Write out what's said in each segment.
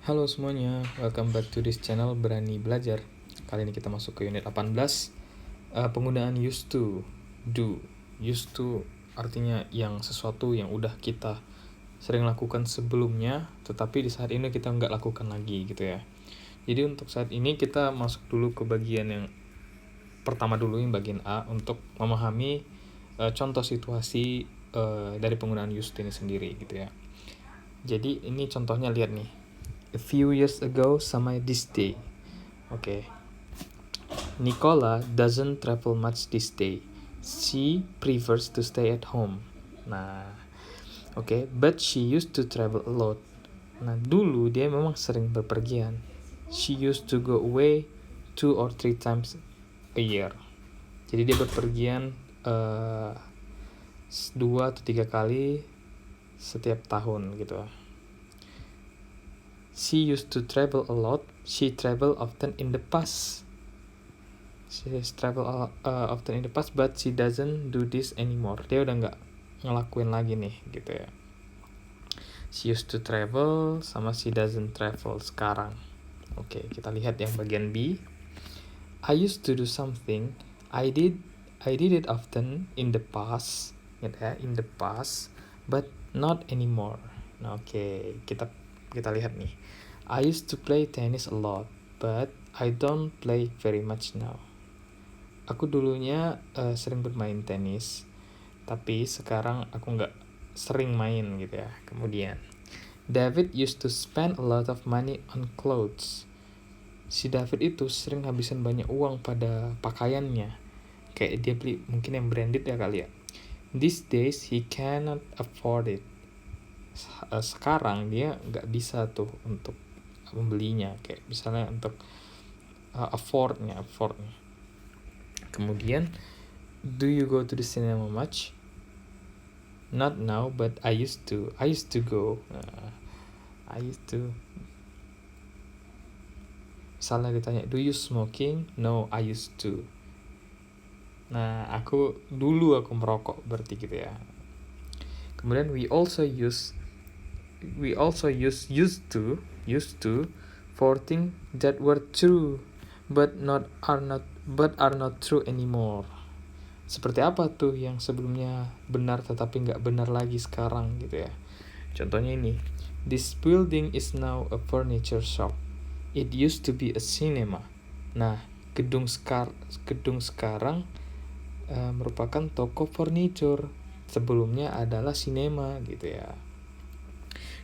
Halo semuanya, welcome back to this channel Berani Belajar. Kali ini kita masuk ke unit 18, penggunaan used to, do. Used to artinya yang sesuatu yang udah kita sering lakukan sebelumnya, tetapi di saat ini kita nggak lakukan lagi gitu ya. Jadi untuk saat ini kita masuk dulu ke bagian yang pertama dulu, yang bagian A, untuk memahami contoh situasi dari penggunaan used to ini sendiri gitu ya. Jadi ini contohnya, lihat nih. A few years ago sama this day. Okay. Nicola doesn't travel much this day. She prefers to stay at home. Nah, okay. But she used to travel a lot. Nah, dulu dia memang sering berpergian. She used to go away 2 or 3 times a year. Jadi dia berpergian 2 atau 3 kali setiap tahun gitu. She used to travel a lot. She traveled often in the past. She has traveled often in the past, but she doesn't do this anymore. Dia udah nggak ngelakuin lagi nih, gitu ya. She used to travel sama she doesn't travel sekarang. Oke, kita lihat yang bagian B. I used to do something. I did it often in the past, gitu ya, in the past, but not anymore. Nah, oke, kita lihat nih. I used to play tennis a lot, but I don't play very much now. Aku dulunya sering bermain tenis, tapi sekarang aku nggak sering main gitu ya. Kemudian, David used to spend a lot of money on clothes. Si David itu sering habisin banyak uang pada pakaiannya. Kayak dia beli mungkin yang branded ya kali ya. These days he cannot afford it. Sekarang dia nggak bisa tuh untuk membelinya. Kayak misalnya untuk affordnya. Kemudian, do you go to the cinema much? Not now, but I used to. I used to go. Misalnya ditanya, do you smoking? No, I used to. Nah, dulu aku merokok, berarti gitu ya. Kemudian we also use used to for things that were true but are not true anymore. Seperti apa tuh yang sebelumnya benar tetapi nggak benar lagi sekarang gitu ya. Contohnya ini. This building is now a furniture shop. It used to be a cinema. Nah, gedung sekarang merupakan toko furniture. Sebelumnya adalah sinema gitu ya.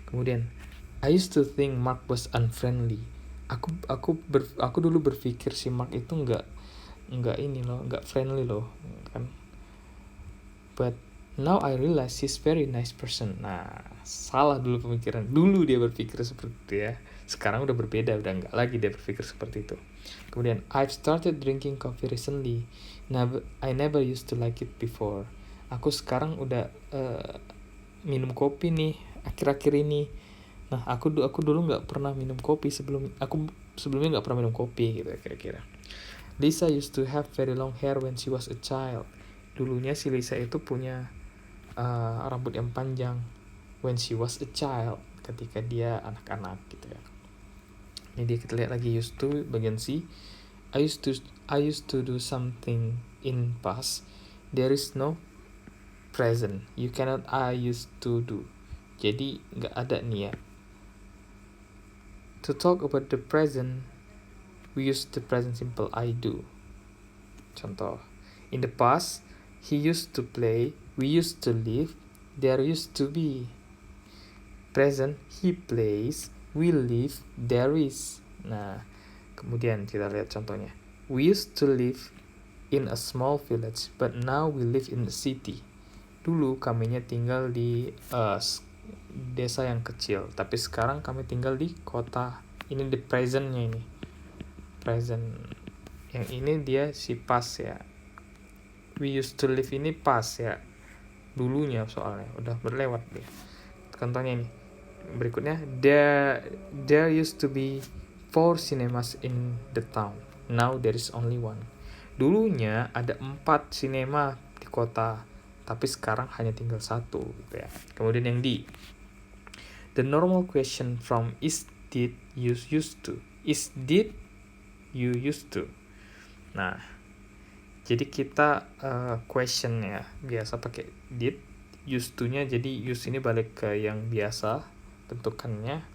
Kemudian, I used to think Mark was unfriendly. Aku dulu berpikir si Mark itu nggak friendly loh kan. But now I realize he's very nice person. Nah, salah dulu pemikiran. Dulu dia berpikir seperti itu ya. Sekarang udah berbeda, udah nggak lagi dia berpikir seperti itu. Kemudian, I've started drinking coffee recently. I never used to like it before. Aku sekarang udah minum kopi nih akhir-akhir ini. Nah, aku dulu nggak pernah minum kopi sebelumnya nggak pernah minum kopi gitu kira-kira. Lisa used to have very long hair when she was a child. Dulunya si Lisa itu punya rambut yang panjang when she was a child, ketika dia anak-anak gitu ya. Jadi kita lihat lagi used to bagian C. I used to do something in past. There is no present. You cannot I used to do. Jadi nggak ada nih ya. To talk about the present, we use the present simple I do. Contoh, in the past, he used to play, we used to live, there used to be. Present, he plays, we live, there is. Nah, kemudian kita lihat contohnya. We used to live in a small village, but now we live in the city. Dulu kaminya tinggal di desa yang kecil, tapi sekarang kami tinggal di kota. Ini di presentnya ini. Present. Yang ini dia si past ya. We used to live ini past ya. Dulunya soalnya udah berlewat dia. Contohnya ini. Berikutnya, there used to be 4 cinemas in the town. Now there is only 1. Dulunya ada 4 sinema di kota, tapi sekarang hanya tinggal 1 gitu ya. Kemudian yang D. The normal question from is did you used to? Is did you used to? Nah, jadi kita question ya, biasa pakai did, used to-nya jadi use ini balik ke yang biasa bentukannya,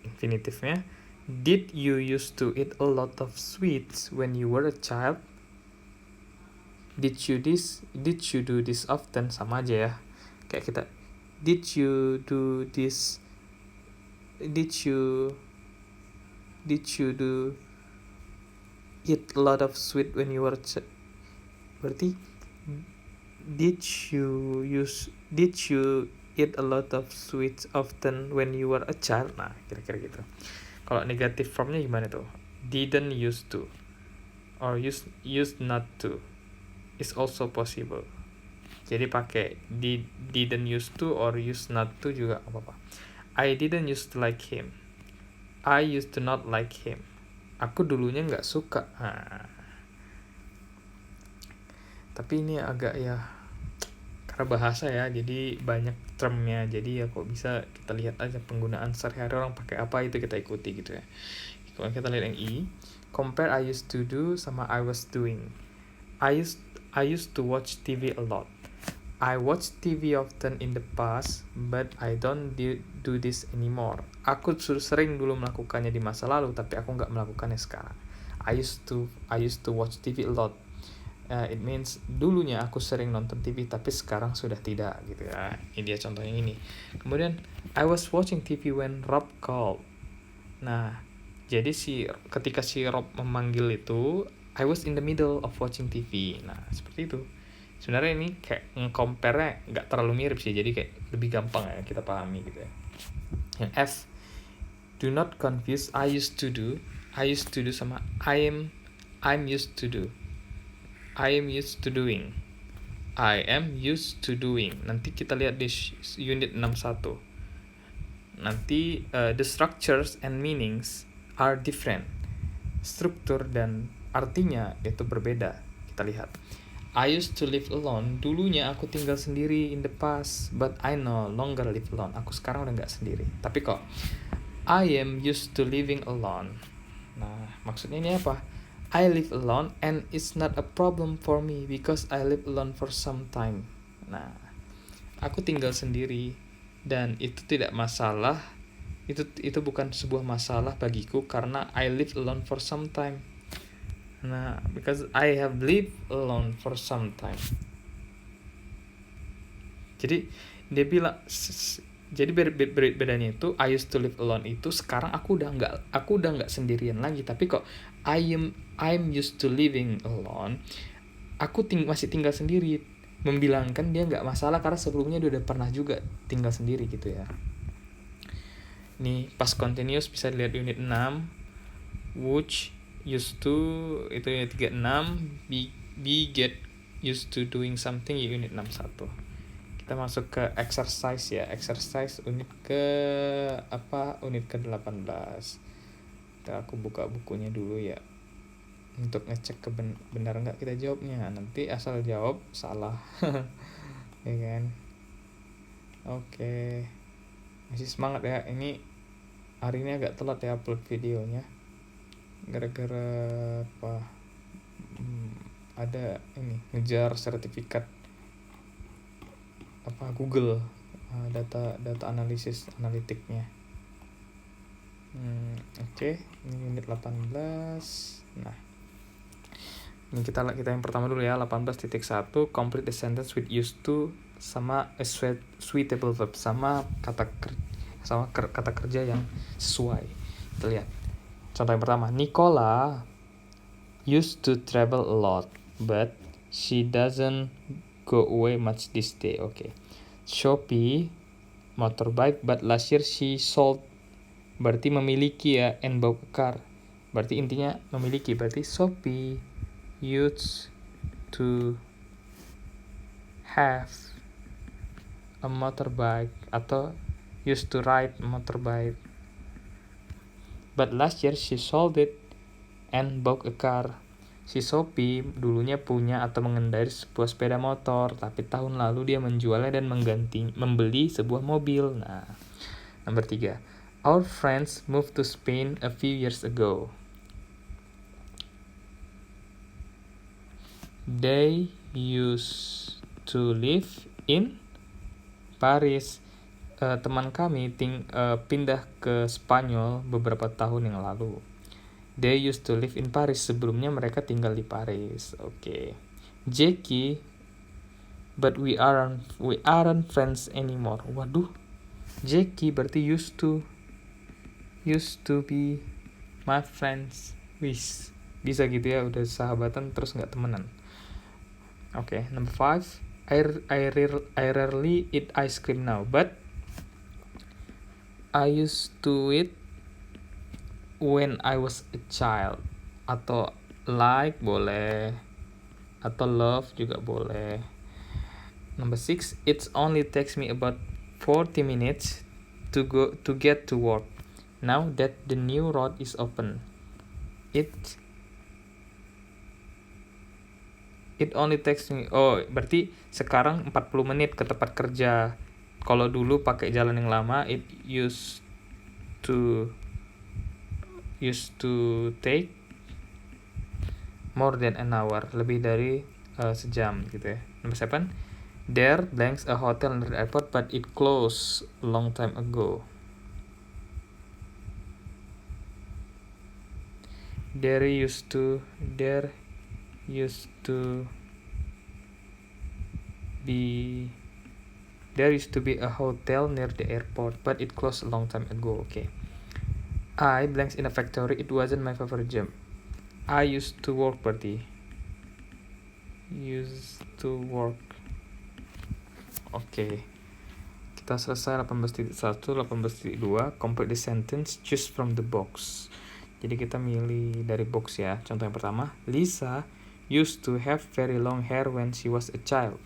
infinitive-nya. Did you used to eat a lot of sweets when you were a child? Did you do this often? Sama aja ya, kayak kita did you do this, did you do eat a lot of sweet when you were berarti did you eat a lot of sweets often when you were a child? Nah, kira-kira gitu. Kalau negative formnya gimana tuh? Didn't used to or used not to is also possible. Jadi pakai didn't used to or used not to juga apa-apa. I didn't used to like him. I used to not like him. Aku dulunya nggak suka. Tapi ini agak ya, karena bahasa ya, jadi banyak termnya. Jadi ya kok bisa kita lihat aja penggunaan sehari-hari orang pakai apa, itu kita ikuti gitu ya. Kalau kita lihat yang I, compare I used to do sama I was doing. I used to watch TV a lot. I watch TV often in the past, but I don't do this anymore. Aku sering dulu melakukannya di masa lalu, tapi aku nggak melakukannya sekarang. I used to watch TV a lot. It means dulunya aku sering nonton TV, tapi sekarang sudah tidak gitu ya. Ini dia contohnya ini. Kemudian I was watching TV when Rob called. Nah, jadi ketika si Rob memanggil itu, I was in the middle of watching TV. Nah, seperti itu. Sebenarnya ini kayak nge-compare-nya nggak terlalu mirip sih, jadi kayak lebih gampang ya kita pahami gitu ya. Yang F, do not confuse I used to do sama I'm used to do. I am used to doing. I am used to doing. Nanti kita lihat di unit 61. Nanti the structures and meanings are different. Struktur dan artinya itu berbeda. Kita lihat. I used to live alone. Dulunya aku tinggal sendiri in the past, but I no longer live alone. Aku sekarang udah nggak sendiri. Tapi kok I am used to living alone. Nah, maksudnya ini apa? I live alone and it's not a problem for me because I live alone for some time. Nah, aku tinggal sendiri dan itu tidak masalah. Itu bukan sebuah masalah bagiku karena I live alone for some time. Nah, because I have lived alone for some time. Jadi dia bilang, jadi bedanya itu I used to live alone itu sekarang aku udah nggak sendirian lagi, tapi kok I'm used to living alone, aku masih tinggal sendiri, membilangkan dia nggak masalah karena sebelumnya dia udah pernah juga tinggal sendiri gitu ya. Nih past continuous bisa dilihat unit 6, which used to itu unit 36, be get used to doing something unit 61. Kita masuk ke exercise ya. Exercise unit ke 18. Aku buka bukunya dulu ya, untuk ngecek benar nggak kita jawabnya. Nanti asal jawab salah ya kan. Oke. Masih semangat ya. Ini hari ini agak telat ya upload videonya, gara-gara apa, ada ini ngejar sertifikat Google, data analitiknya. Oke. Ini unit 18. Nah, ini kita yang pertama dulu ya, 18.1, complete the sentence with used to sama a suitable verb, sama kata kerja yang sesuai. Kita lihat contoh yang pertama. Nicola used to travel a lot, but she doesn't go away much this day. Okay. Shopee motorbike, but last year she sold. Berarti memiliki ya, and bought a car. Berarti intinya memiliki. Berarti Shopee used to have a motorbike atau used to ride a motorbike, but last year she sold it and bought a car. Si Shopee dulunya punya atau mengendarai sebuah sepeda motor, tapi tahun lalu dia menjualnya dan membeli sebuah mobil. Nah, nomor 3. Our friends moved to Spain a few years ago. They used to live in Paris. Teman kami pindah ke Spanyol beberapa tahun yang lalu. They used to live in Paris. Sebelumnya mereka tinggal di Paris. Oke. Jackie, but we aren't friends anymore. Waduh. Jackie berarti used to be my friends. Bisa gitu ya, udah sahabatan terus nggak temenan. Oke, number 5. I rarely eat ice cream now, but I used to eat when I was a child. Atau like boleh, atau love juga boleh. Number 6. It only takes me about 40 minutes to get to work. Now that the new road is open, it only takes me, berarti sekarang 40 menit ke tempat kerja. Kalau dulu pakai jalan yang lama, it used to take more than an hour, lebih dari sejam gitu ya. Number 7. There blanks a hotel near the airport, but it closed a long time ago. There used to be a hotel near the airport, but it closed a long time ago. Okay. I blanks in a factory. It wasn't my favorite job. I used to work berarti. Oke. Kita selesai 18.1, 18.2. Complete the sentence, choose from the box. Jadi kita milih dari box ya. Contoh yang pertama, Lisa used to have very long hair when she was a child.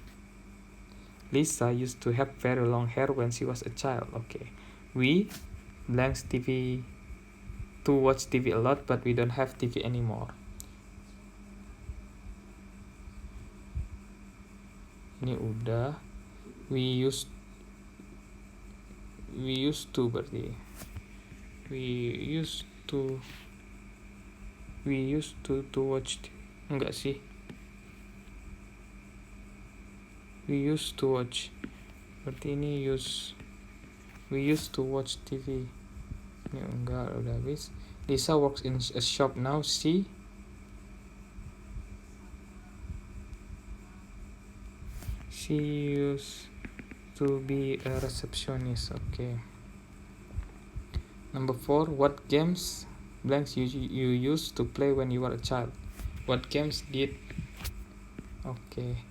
Lisa used to have very long hair when she was a child. Okay. We blanks TV to watch TV a lot, but we don't have TV anymore. Ini udah. We used to berarti. We used to watch. Enggak sih. We used to watch. Berarti ini we used to watch TV. Ini enggak, udah habis. Lisa works in a shop now. She used to be a receptionist. Okay. Number 4. What games blanks you used to play when you were a child? What games did? Okay.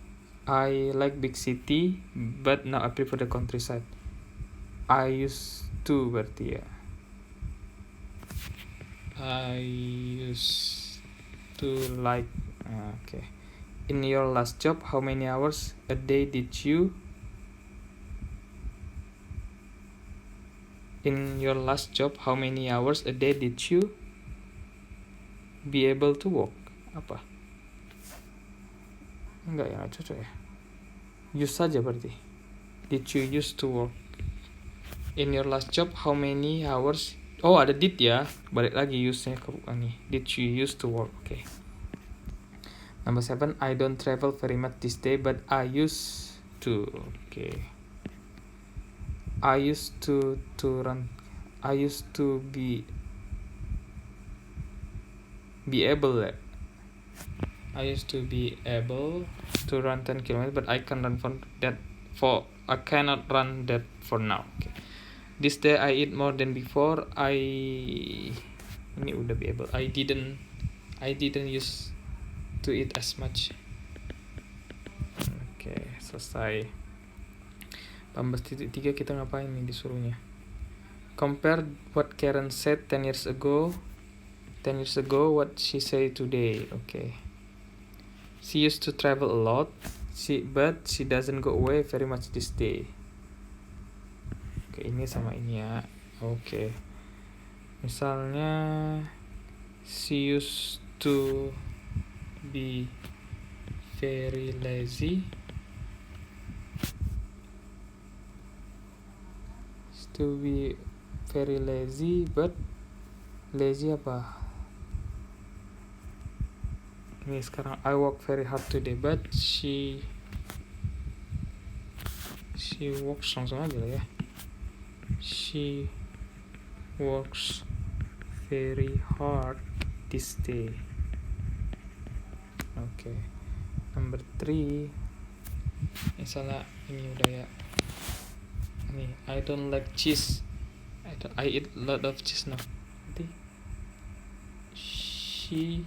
I like big city, but now I prefer the countryside. I used to berarti ya. I used to like. Okay. In your last job, how many hours a day did you? In your last job, how many hours a day did you be able to work? Apa? Enggak ya, cocok ya. Use saja berarti. Did you used to work? In your last job, how many hours? Oh, ada did ya. Balik lagi use-nya ke ini. Did you used to work? Okay. Number 7. I don't travel very much this day, but I used to. Okay. I used to run. I used to be able. I used to be able to run 10 km, but I cannot run that for now. Okay. This day I eat more than before. Ini udah be able. I didn't used to eat as much. Oke, selesai. 18.3 kita ngapain nih disuruhnya? Compare what Karen said 10 years ago. 10 years ago, what she say today. Okay. She used to travel a lot, but she doesn't go away very much this day. Oke, ini sama ini ya. Oke. Misalnya, she used to be very lazy. To be very lazy, but lazy apa? Ini sekarang I work very hard today, but she works, langsung aja lah ya. She works very hard this day. Okay. Number 3. Salah, ini udah ya. Ini I don't like cheese. I eat a lot of cheese now. Nanti she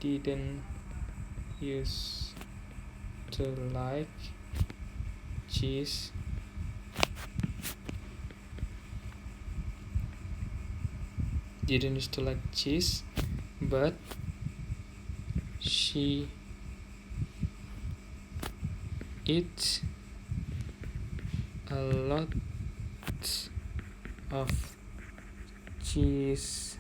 didn't used to like cheese, but she eats a lot of cheese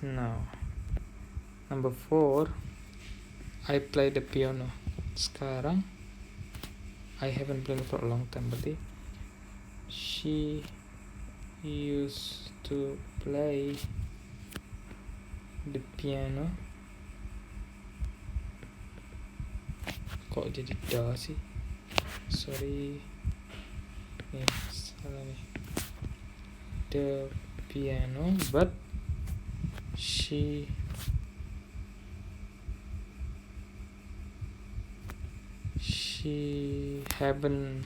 now. Number 4, I play the piano. Sekarang I haven't played for a long time, berarti she used to play the piano. Kok jadi da sih? Sorry, nih salah nih. The piano, but she haven't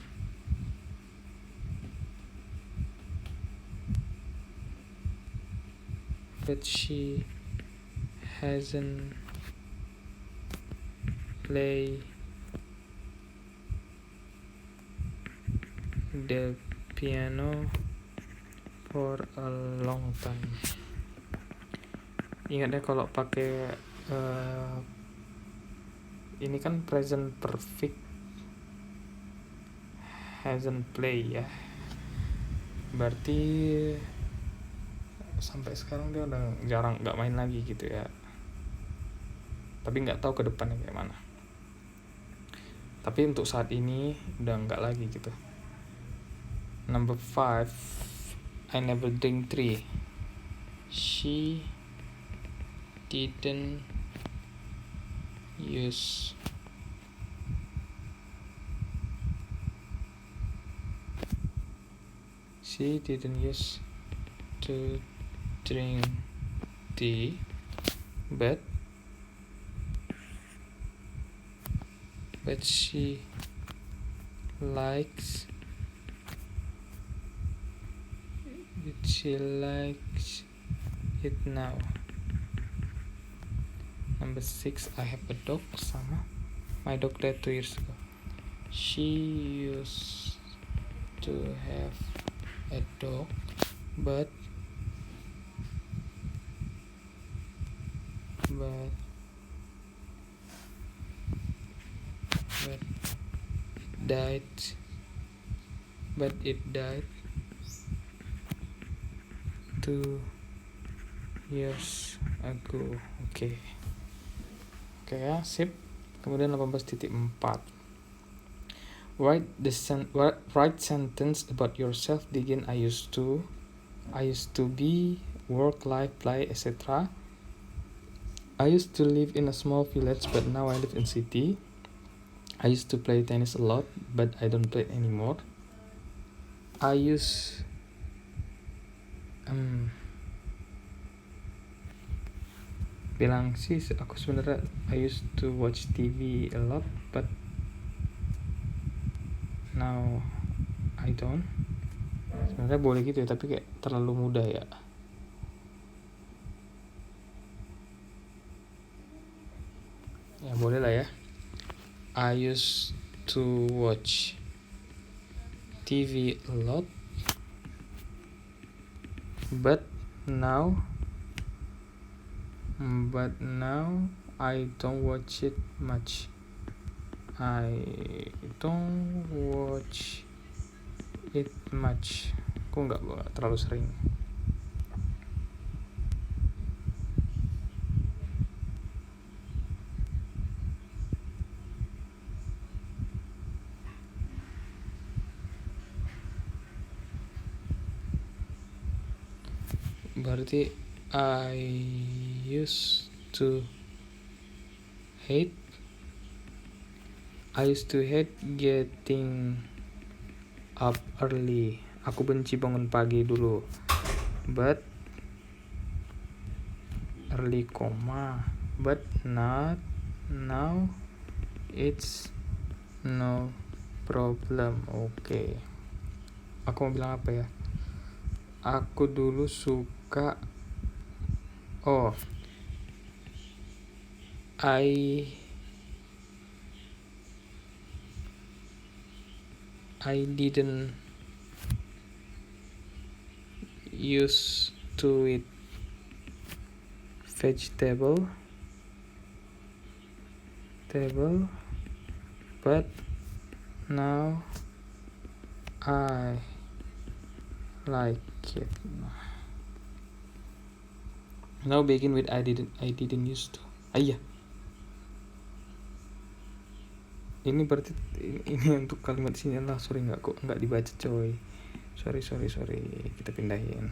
hasn't played the piano for a long time. Ingat ya kalau pakai ini kan present perfect, hasn't play ya, berarti sampai sekarang dia udah jarang nggak main lagi gitu ya. Tapi nggak tahu ke depannya kayak mana. Tapi untuk saat ini udah nggak lagi gitu. Number 5, I never drink 3. She didn't use to drink tea, but she likes it now. Number 6, I have a dog. Sama, my dog died 2 years ago. She used to have a dog, but it died 2 years ago. Oke ya, sip. Kemudian 18.4, write sentence about yourself. Begin I used to be, work, life, play, etc. I used to live in a small village, but now I live in city. I used to play tennis a lot, but I don't play anymore. Bilang sih aku sebenarnya I used to watch TV a lot, but now I don't. Sebenarnya boleh gitu ya, tapi kayak terlalu mudah ya. Ya boleh lah ya. I used to watch TV a lot, but now I don't watch it much. Aku nggak terlalu sering. Berarti I used to hate getting up early. Aku benci bangun pagi dulu. But early, but not now. It's no problem. Oke. Aku mau bilang apa ya? Aku dulu suka. I didn't used to eat vegetable, but now I like it. Now begin with I didn't used to. Iya. Ini berarti ini untuk kalimat sini lah. Sorry nggak dibaca coy. Sorry. Kita pindahin.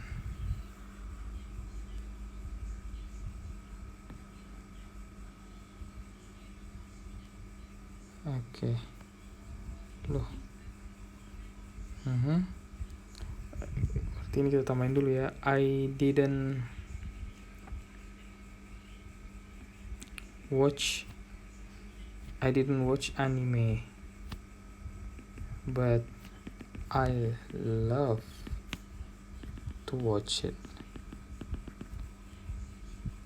Oke. Loh. Berarti ini kita tambahin dulu ya. I didn't watch anime, but I love to watch it.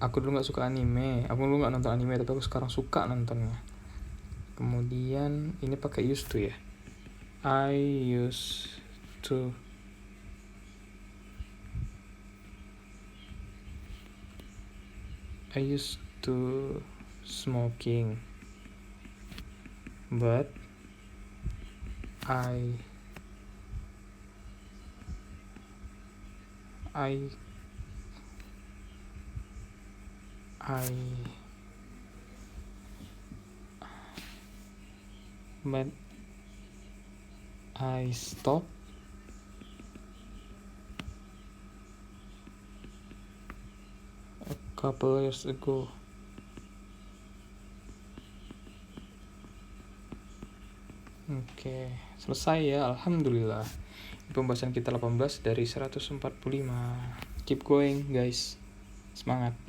Aku dulu gak suka anime. Aku dulu gak nonton anime, tapi aku sekarang suka nontonnya. Kemudian ini pakai used to ya. I used to smoking, but I stopped a couple years ago. Oke, selesai ya, alhamdulillah. Pembahasan kita 18 dari 145. Keep going guys, semangat.